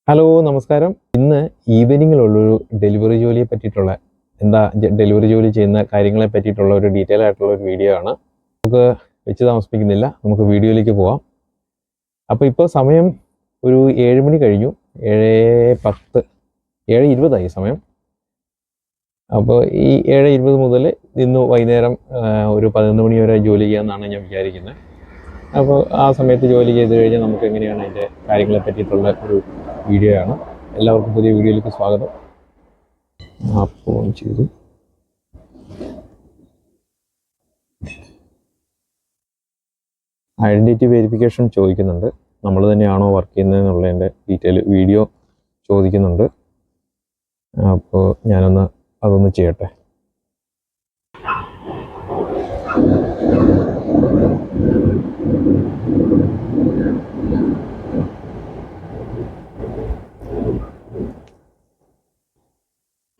Hello നമസ്കാരം. ഇന്ന് ഈവനിങ്ങിലുള്ളൊരു delivery ജോലിയെ പറ്റിയിട്ടുള്ള ഡെലിവറി ജോലി ചെയ്യുന്ന കാര്യങ്ങളെ പറ്റിയിട്ടുള്ള ഒരു ഡീറ്റെയിൽ ആയിട്ടുള്ള ഒരു വീഡിയോ ആണ്. നമുക്ക് വെച്ച് താമസിപ്പിക്കുന്നില്ല, നമുക്ക് വീഡിയോയിലേക്ക് പോവാം. അപ്പോൾ ഇപ്പോൾ സമയം ഒരു 7 മണി കഴിഞ്ഞു. 7:10 7:20 സമയം. അപ്പോൾ ഈ 7:20 മുതൽ ഇന്ന് വൈകുന്നേരം ഒരു 11 മണി വരെ ജോലി ചെയ്യാമെന്നാണ് ഞാൻ വിചാരിക്കുന്നത്. അപ്പോൾ ആ സമയത്ത് ജോലി ചെയ്ത് കഴിഞ്ഞാൽ നമുക്ക് എങ്ങനെയാണ് അതിൻ്റെ കാര്യങ്ങളെ പറ്റിയിട്ടുള്ള ഒരു വീഡിയോ ആണ്. എല്ലാവർക്കും പുതിയ വീഡിയോയിലേക്ക് സ്വാഗതം. ആപ്പ് ഓൺ ചെയ്തു. ഐഡൻറ്റിറ്റി വെരിഫിക്കേഷൻ ചോദിക്കുന്നുണ്ട്. നമ്മൾ തന്നെയാണോ വർക്ക് ചെയ്യുന്നതെന്നുള്ളതിൻ്റെ ഡീറ്റെയിൽ വീഡിയോ ചോദിക്കുന്നുണ്ട്. അപ്പോൾ ഞാനൊന്ന് അതൊന്ന് ചെയ്യട്ടെ.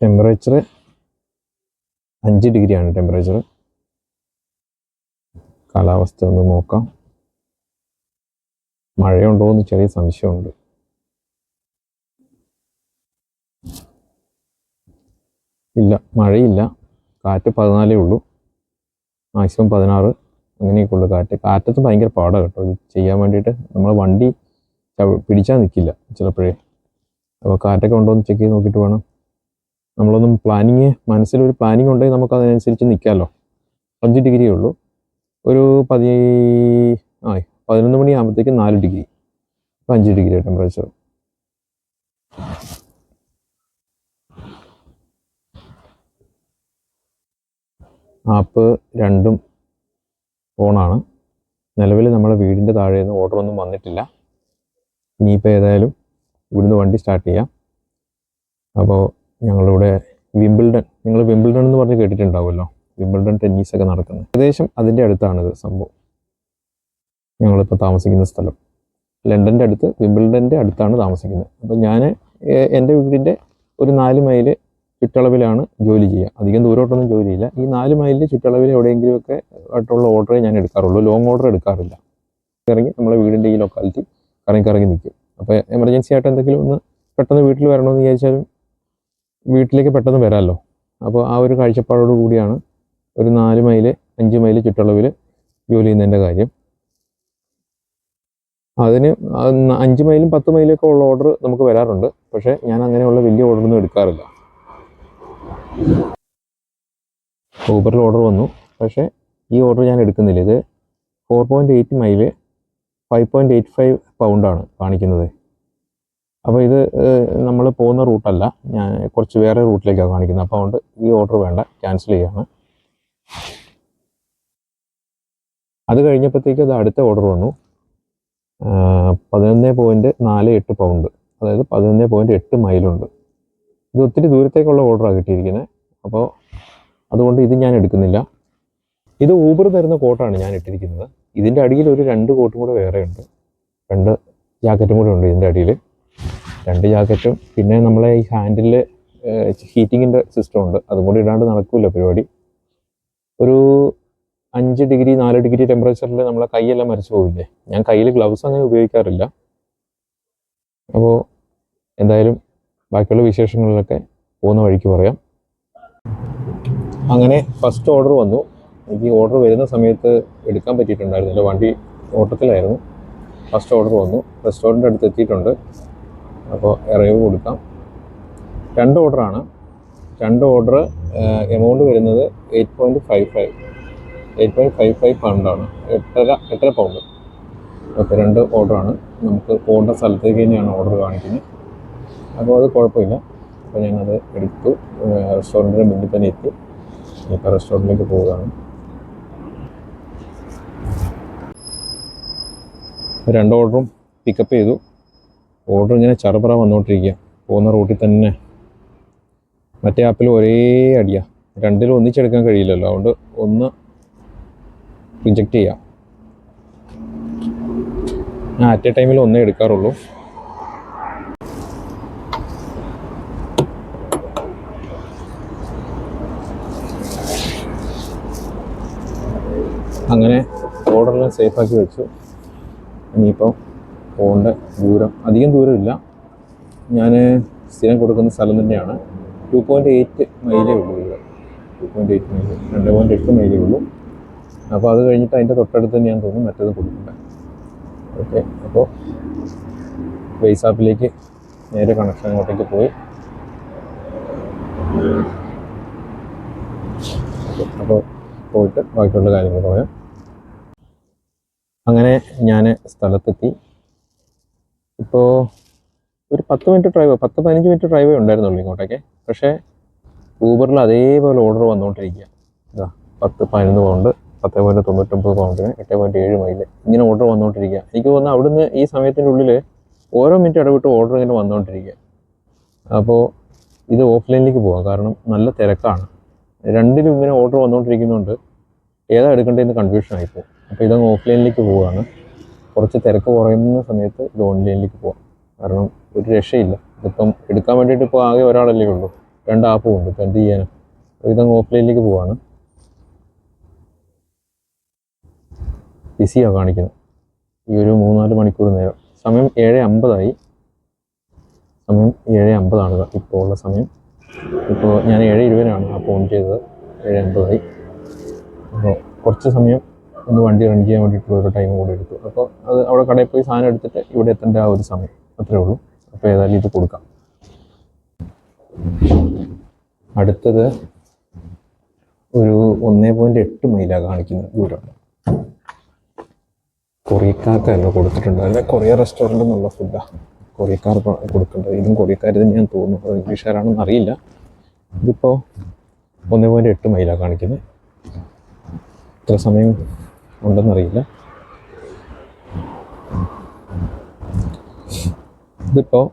ടെമ്പറേച്ചർ 5 ഡിഗ്രിയാണ് ടെമ്പറേച്ചർ. കാലാവസ്ഥ ഒന്ന് നോക്കാം. മഴയുണ്ടോ എന്ന് ചെറിയ സംശയമുണ്ട്. ഇല്ല, മഴയില്ല. കാറ്റ് 14 ഉള്ളൂ, മാക്സിമം 16 അങ്ങനെയൊക്കെ ഉള്ളു കാറ്റ്. കാറ്റത്ത് ഭയങ്കര പാടാണ് കേട്ടോ ഇത് ചെയ്യാൻ വേണ്ടിയിട്ട്. നമ്മൾ വണ്ടി പിടിച്ചാൽ നിൽക്കില്ല ചിലപ്പോഴേ. അപ്പോൾ കാറ്റൊക്കെ ഉണ്ടോ എന്ന് ചെക്ക് ചെയ്ത് നോക്കിയിട്ട് വേണം. നമ്മളൊന്നും മനസ്സിലൊരു പ്ലാനിങ് ഉണ്ടെങ്കിൽ നമുക്ക് അതിനനുസരിച്ച് നിൽക്കാമല്ലോ. 5 ഡിഗ്രിയേ ഉള്ളൂ. ഒരു 11 മണിയാകുമ്പോഴത്തേക്കും 4 ഡിഗ്രി, 5 ഡിഗ്രി ടെമ്പറേച്ചർ. ആപ്പ് രണ്ടും ഓണാണ്. നിലവിൽ നമ്മളെ വീടിൻ്റെ താഴെ നിന്ന് ഓർഡറൊന്നും വന്നിട്ടില്ല. ഇനിയിപ്പോൾ ഏതായാലും ഇവിടുന്ന് വണ്ടി സ്റ്റാർട്ട് ചെയ്യാം. അപ്പോൾ ഞങ്ങളിവിടെ നിങ്ങൾ വിംബിൾഡൺ എന്ന് പറഞ്ഞ് കേട്ടിട്ടുണ്ടാവുമല്ലോ. വിംബിൾഡൺ ടെന്നീസൊക്കെ നടക്കുന്നത് ഏകദേശം അതിൻ്റെ അടുത്താണിത് സംഭവം. ഞങ്ങളിപ്പോൾ താമസിക്കുന്ന സ്ഥലം ലണ്ടൻ്റെ അടുത്ത്, വിംബിൾഡൻ്റെ അടുത്താണ് താമസിക്കുന്നത്. അപ്പോൾ ഞാൻ എൻ്റെ വീടിൻ്റെ ഒരു 4 മൈൽ ചുറ്റളവിലാണ് ജോലി ചെയ്യുക. അധികം ദൂരോട്ടൊന്നും ജോലിയില്ല. ഈ 4 മൈലിൽ ചുറ്റളവിൽ എവിടെയെങ്കിലുമൊക്കെ ആയിട്ടുള്ള ഓർഡറേ ഞാൻ എടുക്കാറുള്ളൂ. ലോങ് ഓർഡർ എടുക്കാറില്ല. ഇറങ്ങി നമ്മളെ വീടിൻ്റെ ഈ ലൊക്കാലിറ്റി കറങ്ങി നിൽക്കും. അപ്പോൾ എമർജൻസി ആയിട്ട് എന്തെങ്കിലും ഒന്ന് പെട്ടെന്ന് വീട്ടിൽ വരണമെന്ന് വിചാരിച്ചാലും വീട്ടിലേക്ക് പെട്ടെന്ന് വരാമല്ലോ. അപ്പോൾ ആ ഒരു കാഴ്ചപ്പാടോട് കൂടിയാണ് ഒരു 4 മൈൽ 5 മൈൽ ചുറ്റളവിൽ ജോലി ചെയ്യുന്നതിൻ്റെ കാര്യം. അതിന് 5 മൈലും 10 മൈലൊക്കെ ഉള്ള ഓർഡർ നമുക്ക് വരാറുണ്ട്. പക്ഷേ ഞാൻ അങ്ങനെയുള്ള വലിയ ഓർഡറൊന്നും എടുക്കാറില്ല. ഊബറിൽ ഓർഡർ വന്നു, പക്ഷേ ഈ ഓർഡർ ഞാൻ എടുക്കുന്നില്ല. ഇത് 4.8 മൈല് 5.85 പൗണ്ടാണ് കാണിക്കുന്നത്. അപ്പോൾ ഇത് നമ്മൾ പോകുന്ന റൂട്ടല്ല, ഞാൻ കുറച്ച് വേറെ റൂട്ടിലേക്കാണ് കാണിക്കുന്നത്. അപ്പോൾ അതുകൊണ്ട് ഈ ഓർഡർ വേണ്ട, ക്യാൻസൽ ചെയ്യാണ്. അത് കഴിഞ്ഞപ്പോഴത്തേക്ക് അത് അടുത്ത ഓർഡർ വന്നു. 11.48 പൗണ്ട്, അതായത് 11.8 മൈലുണ്ട്. ഇത് ഒത്തിരി ദൂരത്തേക്കുള്ള ഓർഡറാണ് കിട്ടിയിരിക്കുന്നത്. അപ്പോൾ അതുകൊണ്ട് ഇത് ഞാൻ എടുക്കുന്നില്ല. ഇത് ഊബർ തരുന്ന കോട്ടാണ് ഞാൻ ഇട്ടിരിക്കുന്നത്. ഇതിൻ്റെ അടിയിൽ ഒരു 2 കോട്ടും കൂടെ വേറെ ഉണ്ട്. 2 ജാക്കറ്റും കൂടെ ഉണ്ട് ഇതിൻ്റെ അടിയിൽ. 2 ജാക്കറ്റും പിന്നെ നമ്മളെ ഈ ഹാൻഡിൽ ഹീറ്റിങ്ങിൻ്റെ സിസ്റ്റം ഉണ്ട്. അതും കൂടി ഇടാണ്ട് നടക്കില്ല പരിപാടി. ഒരു 5 ഡിഗ്രി 4 ഡിഗ്രി ടെമ്പറേച്ചറിൽ നമ്മളെ കൈയെല്ലാം മരച്ചു പോവില്ലേ. ഞാൻ കയ്യിൽ ഗ്ലൗസ് അങ്ങനെ ഉപയോഗിക്കാറില്ല. അപ്പോൾ എന്തായാലും ബാക്കിയുള്ള വിശേഷങ്ങളിലൊക്കെ പോകുന്ന വഴിക്ക് പറയാം. അങ്ങനെ ഫസ്റ്റ് ഓർഡർ വന്നു. എനിക്ക് ഓർഡർ വരുന്ന സമയത്ത് എടുക്കാൻ പറ്റിയിട്ടുണ്ടായിരുന്നില്ല, വണ്ടി ഓട്ടത്തിലായിരുന്നു. ഫസ്റ്റ് ഓർഡർ വന്നു, റെസ്റ്റോറൻറ്റ് അടുത്ത് എത്തിയിട്ടുണ്ട്. അപ്പോൾ ഇറവ് കൊടുക്കാം. 2 ഓർഡറാണ്. 2 ഓർഡർ എമൗണ്ട് വരുന്നത് 8.55 പൗണ്ടാണ്. 8.5 പൗണ്ട്. അപ്പോൾ 2 ഓർഡറാണ്. നമുക്ക് പോകേണ്ട സ്ഥലത്തേക്ക് തന്നെയാണ് ഓർഡർ കാണിക്കുന്നത്. അപ്പോൾ അത് കുഴപ്പമില്ല. അപ്പോൾ ഞാനത് എടുത്തു. റെസ്റ്റോറൻറ്റിൻ്റെ മുന്നിൽ തന്നെ എത്തി. ഇപ്പോൾ റെസ്റ്റോറൻറ്റിലേക്ക് പോവുകയാണ്. 2 ഓർഡറും പിക്കപ്പ് ചെയ്തു. ഓർഡർ ഇങ്ങനെ ചറപറ വന്നുകൊണ്ടിരിക്കുക പോകുന്ന റൂട്ടിൽ തന്നെ. മറ്റേ ആപ്പിൽ ഒരേ അടിയാണ്. 2ലും ഒന്നിച്ചെടുക്കാൻ കഴിയില്ലല്ലോ, അതുകൊണ്ട് ഒന്ന് റിജക്റ്റ് ചെയ്യാം. ഞാൻ അറ്റ് എ ടൈമിൽ ഒന്നേ എടുക്കാറുള്ളൂ. അങ്ങനെ ഓർഡറെല്ലാം സേഫാക്കി വെച്ചു. ഇനിയിപ്പോൾ പോകേണ്ട ദൂരം അധികം ദൂരമില്ല, ഞാൻ സ്ഥിരം കൊടുക്കുന്ന സ്ഥലം തന്നെയാണ്. 2.8 മൈലേ ഉള്ളൂ ഇവിടെ. 2.8 മൈൽ, 2.8 മൈലേ ഉള്ളൂ. അപ്പോൾ അത് കഴിഞ്ഞിട്ട് അതിൻ്റെ തൊട്ടടുത്ത് തന്നെയാണ് തോന്നുന്നു മറ്റേത് കൊടുക്കുന്നത്. ഓക്കെ, അപ്പോൾ ബേസ് ആപ്പിലേക്ക് നേരെ കണക്ഷൻ അങ്ങോട്ടേക്ക് പോയി. അപ്പോൾ പോയിട്ട് ബാക്കിയുള്ള കാര്യങ്ങൾ പറയാം. അങ്ങനെ ഞാൻ സ്ഥലത്തെത്തി. ഇപ്പോൾ ഒരു 10 മിനിറ്റ് ഡ്രൈവ്, 10-15 മിനിറ്റ് ഡ്രൈവേ ഉണ്ടായിരുന്നുള്ളൂ ഇങ്ങോട്ടേക്ക്. പക്ഷേ ഊബറിൽ അതേപോലെ ഓർഡർ വന്നുകൊണ്ടിരിക്കുക. ഇതാ 10-11 പൗണ്ട്, 10.99 പൗണ്ടിന് 8.7 മൈൽ ഇങ്ങനെ ഓർഡർ വന്നുകൊണ്ടിരിക്കുക. എനിക്ക് തോന്നുന്നു അവിടുന്ന് ഈ സമയത്തിൻ്റെ ഉള്ളിൽ ഓരോ മിനിറ്റ് ഇടവിട്ട് ഓർഡർ ഇങ്ങനെ വന്നുകൊണ്ടിരിക്കുക. അപ്പോൾ ഇത് ഓഫ്ലൈനിലേക്ക് പോകാം, കാരണം നല്ല തിരക്കാണ്. രണ്ടിലും ഇങ്ങനെ ഓർഡർ വന്നുകൊണ്ടിരിക്കുന്നുണ്ട്, ഏതാ എടുക്കേണ്ടതെന്ന് കൺഫ്യൂഷൻ ആയിപ്പോകും. അപ്പോൾ ഇതങ്ങ് ഓഫ്ലൈനിലേക്ക് പോവുകയാണ്. കുറച്ച് തിരക്ക് കുറയുന്ന സമയത്ത് ഇത് ഓൺലൈനിലേക്ക് പോകാം, കാരണം ഒരു രക്ഷയില്ല. ഇതിപ്പം എടുക്കാൻ വേണ്ടിയിട്ട് ഇപ്പോൾ ആകെ ഒരാളല്ലേ ഉള്ളൂ, 2 ആപ്പും ഉണ്ട്. ഇപ്പോൾ എന്ത് ചെയ്യാനും. ഇതങ്ങ് ഓഫ്ലൈനിലേക്ക് പോവാണ്. ബിസിയാണ് കാണിക്കുന്നത് ഈ ഒരു 3-4 മണിക്കൂർ നേരം. സമയം 7:50 സമയം 7:50 ഇപ്പോൾ ഉള്ള സമയം. ഇപ്പോൾ ഞാൻ 7:20 ആപ്പ് ഓൺ ചെയ്തത്, 7:50. അപ്പോൾ കുറച്ച് സമയം ഒന്ന് വണ്ടി റൺ ചെയ്യാൻ വേണ്ടിയിട്ടുള്ള ഒരു ടൈം കൂടി എടുത്തു. അപ്പോൾ അത് അവിടെ കടയിൽ പോയി സാധനം എടുത്തിട്ട് ഇവിടെ എത്തേണ്ട ആ ഒരു സമയം അത്രേ ഉള്ളൂ. അപ്പോൾ ഏതായാലും ഇത് കൊടുക്കാം. അടുത്തത് ഒരു 1.8 മൈലാണ് കാണിക്കുന്നത് ദൂരം. കൊറിയക്കാർക്കല്ല കൊടുത്തിട്ടുണ്ട്, അല്ലെ കൊറിയർ റെസ്റ്റോറൻറ്റ് എന്നുള്ള ഫുഡാണ് കൊറിയക്കാർക്ക് കൊടുക്കേണ്ടത്. ഇതും കൊറിയക്കാർ തന്നെയാണെന്ന് തോന്നുന്നു, അത് ഇംഗ്ലീഷുകാരാണെന്ന് അറിയില്ല. ഇതിപ്പോൾ 1.8 മൈലാണ് കാണിക്കുന്നത്. എത്ര സമയം ഉണ്ടെന്നറിയില്ല. ഇതിപ്പോൾ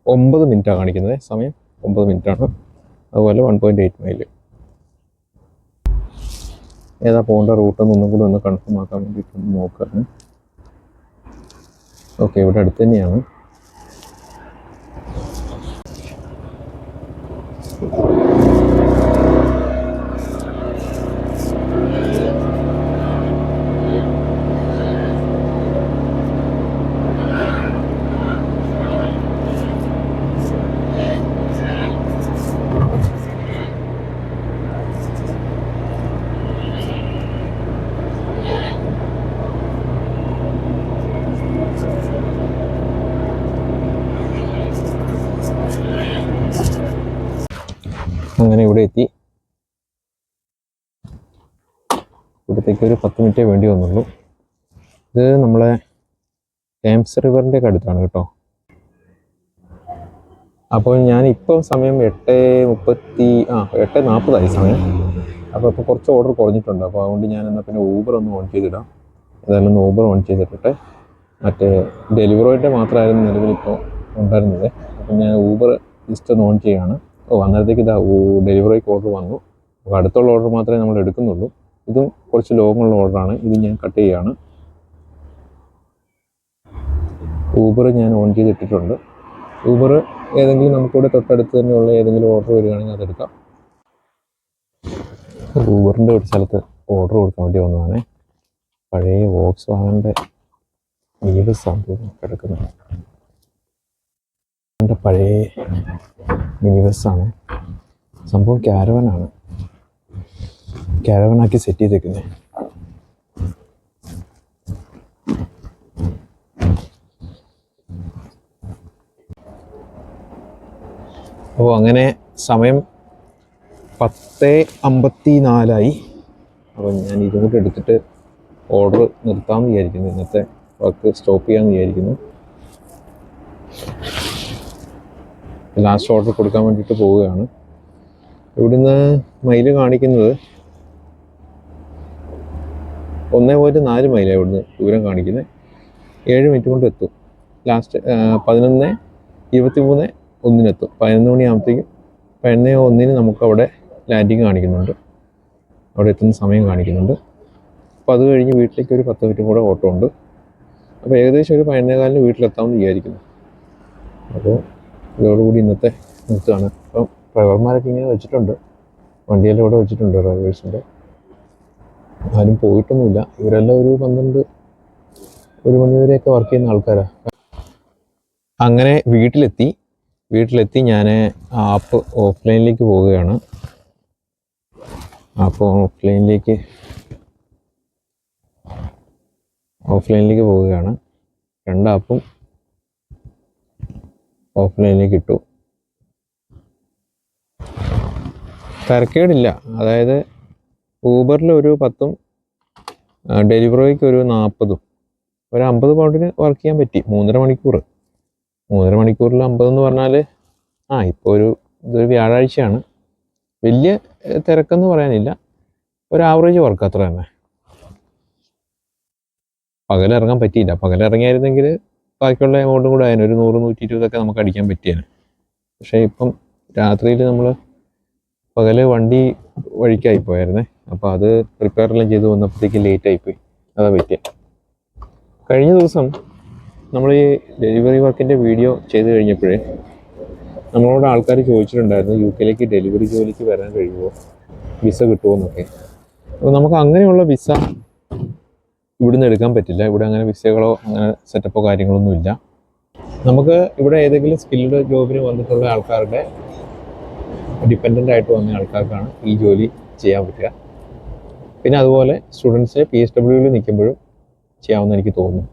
9 മിനിറ്റാണ് കാണിക്കുന്നത്, സമയം 9 മിനിറ്റാണ്. അതുപോലെ 1.8 മൈൽ. ഏതാ പോകേണ്ട റൂട്ടെന്ന് ഒന്നും കൂടി ഒന്ന് കൺഫേം ആക്കാൻ വേണ്ടിയിട്ടൊന്ന് നോക്കുകയാണ്. ഓക്കെ, ഇവിടെ അടുത്ത് തന്നെയാണ്. അങ്ങനെ ഇവിടെ എത്തി. ഇവിടത്തേക്ക് ഒരു 10 മിനിറ്റേ വേണ്ടി വന്നുള്ളൂ. ഇത് നമ്മളെ തേംസ് റിവറിൻ്റെ ഒക്കെ അടുത്താണ് കേട്ടോ. അപ്പോൾ ഞാനിപ്പോൾ സമയം 8:40 സമയം. അപ്പോൾ ഇപ്പോൾ കുറച്ച് ഓർഡർ കുറഞ്ഞിട്ടുണ്ട്. അപ്പോൾ അതുകൊണ്ട് ഞാൻ എന്നാൽ പിന്നെ ഊബർ ഒന്ന് ഓൺ ചെയ്തിടാം. ഏതായാലും ഒന്ന് ഊബർ ഓൺ ചെയ്തിട്ടെ. മറ്റേ ഡെലിവറിയുടെ മാത്രമായിരുന്നു നിലവിലിപ്പോൾ ഉണ്ടായിരുന്നത്. അപ്പം ഞാൻ ഊബർ ജസ്റ്റ് ഒന്ന് ഓൺ ചെയ്യുകയാണ്. അന്നേരത്തേക്ക് ഇതാ ഡെലിവറിക്ക് ഓർഡർ വന്നു. അപ്പോൾ അടുത്തുള്ള ഓർഡർ മാത്രമേ നമ്മൾ എടുക്കുന്നുള്ളൂ. ഇതും കുറച്ച് ലോങ്ങുള്ള ഓർഡറാണ്. ഇത് ഞാൻ കട്ട് ചെയ്യുകയാണ്. ഊബർ ഞാൻ ഓൺ ചെയ്തിട്ടിട്ടുണ്ട്. ഊബർ ഏതെങ്കിലും നമുക്കിവിടെ തൊട്ടടുത്ത് തന്നെയുള്ള ഏതെങ്കിലും ഓർഡർ വരികയാണെങ്കിൽ അതെടുക്കാം. ഊബറിൻ്റെ ഒരു സ്ഥലത്ത് ഓർഡർ കൊടുക്കാൻ വേണ്ടി വന്നതാണ്. പഴയ വോക്സ് വാഗണിൻ്റെ മിനി ബസ്സാണ് കിടക്കുന്നത്. പഴയ മിനി ബസ്സാണ് സംഭവം. ക്യാരവനാക്കി സെറ്റ് ചെയ്തേക്കുന്നത്. അപ്പോൾ അങ്ങനെ സമയം 10:54. അപ്പോൾ ഞാൻ ഇതും കൂടെ എടുത്തിട്ട് ഓർഡർ നിർത്താമെന്ന് വിചാരിക്കുന്നു. ഇന്നത്തെ വർക്ക് സ്റ്റോപ്പ് ചെയ്യാമെന്ന് വിചാരിക്കുന്നു. ലാസ്റ്റ് ഓർഡർ കൊടുക്കാൻ വേണ്ടിയിട്ട് പോവുകയാണ്. ഇവിടുന്ന് മൈല് കാണിക്കുന്നത് 1.4 മൈലാണ് ഇവിടുന്ന് ദൂരം കാണിക്കുന്നത്. 7 മിനിറ്റ് കൊണ്ട് എത്തും. ലാസ്റ്റ് 11:23 1-നെത്തും. 11 മണിയാകുമ്പോഴത്തേക്കും 11:01 നമുക്കവിടെ ലാൻഡിങ് കാണിക്കുന്നുണ്ട്, അവിടെ എത്തുന്ന സമയം കാണിക്കുന്നുണ്ട്. അപ്പോൾ അത് കഴിഞ്ഞ് വീട്ടിലേക്ക് ഒരു 10 മിനിറ്റും കൂടെ ഓട്ടോ ഉണ്ട്. അപ്പോൾ ഏകദേശം ഒരു 11:15 വീട്ടിലെത്താമെന്ന് വിചാരിക്കുന്നു. അപ്പോൾ ഇതോടുകൂടി ഇന്നത്തെ നിർത്തുകയാണ്. അപ്പം ഡ്രൈവർമാരൊക്കെ ഇങ്ങനെ വെച്ചിട്ടുണ്ട്, വണ്ടിയെല്ലാം ഇവിടെ വെച്ചിട്ടുണ്ട് ഡ്രൈവേഴ്സിൻ്റെ. ആരും പോയിട്ടൊന്നുമില്ല. ഇവരെല്ലാം ഒരു 12-1 മണി വരെയൊക്കെ വർക്ക് ചെയ്യുന്ന ആൾക്കാരാണ്. അങ്ങനെ വീട്ടിലെത്തി ഞാൻ ആപ്പ് ഓഫ്ലൈനിലേക്ക് പോവുകയാണ്. ആപ്പ് ഓഫ്ലൈനിലേക്ക് പോവുകയാണ്. 2 ആപ്പും ഓഫ്ലൈനിലേക്ക് ഇട്ടു. തരക്കേടില്ല. അതായത് ഊബറിൽ ഒരു 10ഉം ഡെലിവറിക്ക് ഒരു 40ഉം ഒരു 50 പൗണ്ടിന് വർക്ക് ചെയ്യാൻ പറ്റി. 3.5 മണിക്കൂർ. 3.5 മണിക്കൂറിൽ 50 എന്ന് പറഞ്ഞാൽ ഇപ്പോൾ ഇതൊരു വ്യാഴാഴ്ചയാണ്. വലിയ തിരക്കെന്ന് പറയാനില്ല. ഒരു ആവറേജ് വർക്ക് അത്ര തന്നെ. പകലിറങ്ങാൻ പറ്റിയില്ല. പകലിറങ്ങിയായിരുന്നെങ്കിൽ ബാക്കിയുള്ള എമൗണ്ടും കൂടെ ആയിരുന്നു. ഒരു 100-120 നമുക്ക് അടിക്കാൻ പറ്റിയാണ്. പക്ഷേ ഇപ്പം രാത്രിയിൽ നമ്മൾ പകല് വണ്ടി വഴിക്കായി പോയായിരുന്നേ. അപ്പോൾ അത് പ്രിപ്പയറെല്ലാം ചെയ്ത് വന്നപ്പോഴത്തേക്ക് ലേറ്റായിപ്പോയി. അതാ പറ്റിയ. കഴിഞ്ഞ ദിവസം നമ്മൾ ഈ ഡെലിവറി വർക്കിൻ്റെ വീഡിയോ ചെയ്ത് കഴിഞ്ഞപ്പോഴേ നമ്മളോട് ആൾക്കാർ ചോദിച്ചിട്ടുണ്ടായിരുന്നു UK ഡെലിവറി ജോലിക്ക് വരാൻ കഴിയുമോ, വിസ കിട്ടുമോ എന്നൊക്കെ. അപ്പോൾ നമുക്ക് അങ്ങനെയുള്ള വിസ ഇവിടുന്ന് എടുക്കാൻ പറ്റില്ല. ഇവിടെ അങ്ങനെ വിസകളോ അങ്ങനെ സെറ്റപ്പോ കാര്യങ്ങളൊന്നും ഇല്ല. നമുക്ക് ഇവിടെ ഏതെങ്കിലും സ്കിൽഡ് ജോബിന് വന്നിട്ടുള്ള ആൾക്കാരുടെ ഡിപ്പെൻഡൻ്റ് ആയിട്ട് വന്ന ആൾക്കാർക്കാണ് ഈ ജോലി ചെയ്യാൻ പറ്റുക. പിന്നെ അതുപോലെ സ്റ്റുഡൻസിന് PSWയിൽ നിൽക്കുമ്പോഴും ചെയ്യാമെന്ന് എനിക്ക് തോന്നുന്നു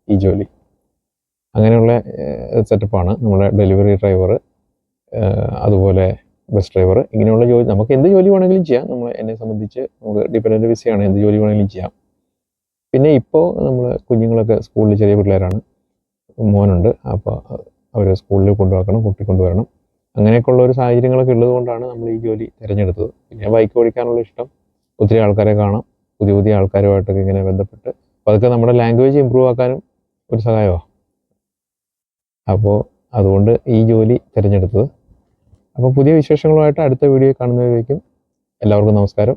ഈ ജോലി. അങ്ങനെയുള്ള സെറ്റപ്പാണ് നമ്മുടെ ഡെലിവറി ഡ്രൈവർ, അതുപോലെ ബസ് ഡ്രൈവർ. ഇങ്ങനെയുള്ള ജോലി നമുക്ക് എന്ത് ജോലി വേണമെങ്കിലും ചെയ്യാം. എന്നെ സംബന്ധിച്ച് നമുക്ക് ഡിപ്പെൻഡൻ്റ് വിസയാണ്, എന്ത് ജോലി വേണമെങ്കിലും ചെയ്യാം. പിന്നെ ഇപ്പോൾ നമ്മൾ കുഞ്ഞുങ്ങളൊക്കെ സ്കൂളിൽ ചെറിയ പിള്ളേരാണ്. മോനുണ്ട്. അപ്പോൾ അവർ സ്കൂളിൽ കൊണ്ടുപോക്കണം, കൂട്ടിക്കൊണ്ടുവരണം. അങ്ങനെയൊക്കെയുള്ള ഒരു സാഹചര്യങ്ങളൊക്കെ ഉള്ളത് കൊണ്ടാണ് നമ്മൾ ഈ ജോലി തിരഞ്ഞെടുത്തത്. പിന്നെ ബൈക്ക് ഓടിക്കാനുള്ള ഇഷ്ടം, ഒത്തിരി ആൾക്കാരെ കാണാം, പുതിയ ആൾക്കാരുമായിട്ടൊക്കെ ഇങ്ങനെ ബന്ധപ്പെട്ട് അപ്പോൾ അതൊക്കെ നമ്മുടെ ലാംഗ്വേജ് ഇമ്പ്രൂവ് ആക്കാനും ഒരു സഹായമാണ്. അപ്പോൾ അതുകൊണ്ട് ഈ ജോലി തിരഞ്ഞെടുത്തത്. അപ്പോൾ പുതിയ വിശേഷങ്ങളുമായിട്ട് അടുത്ത വീഡിയോ കാണുന്നതിലേക്കും എല്ലാവർക്കും നമസ്കാരം.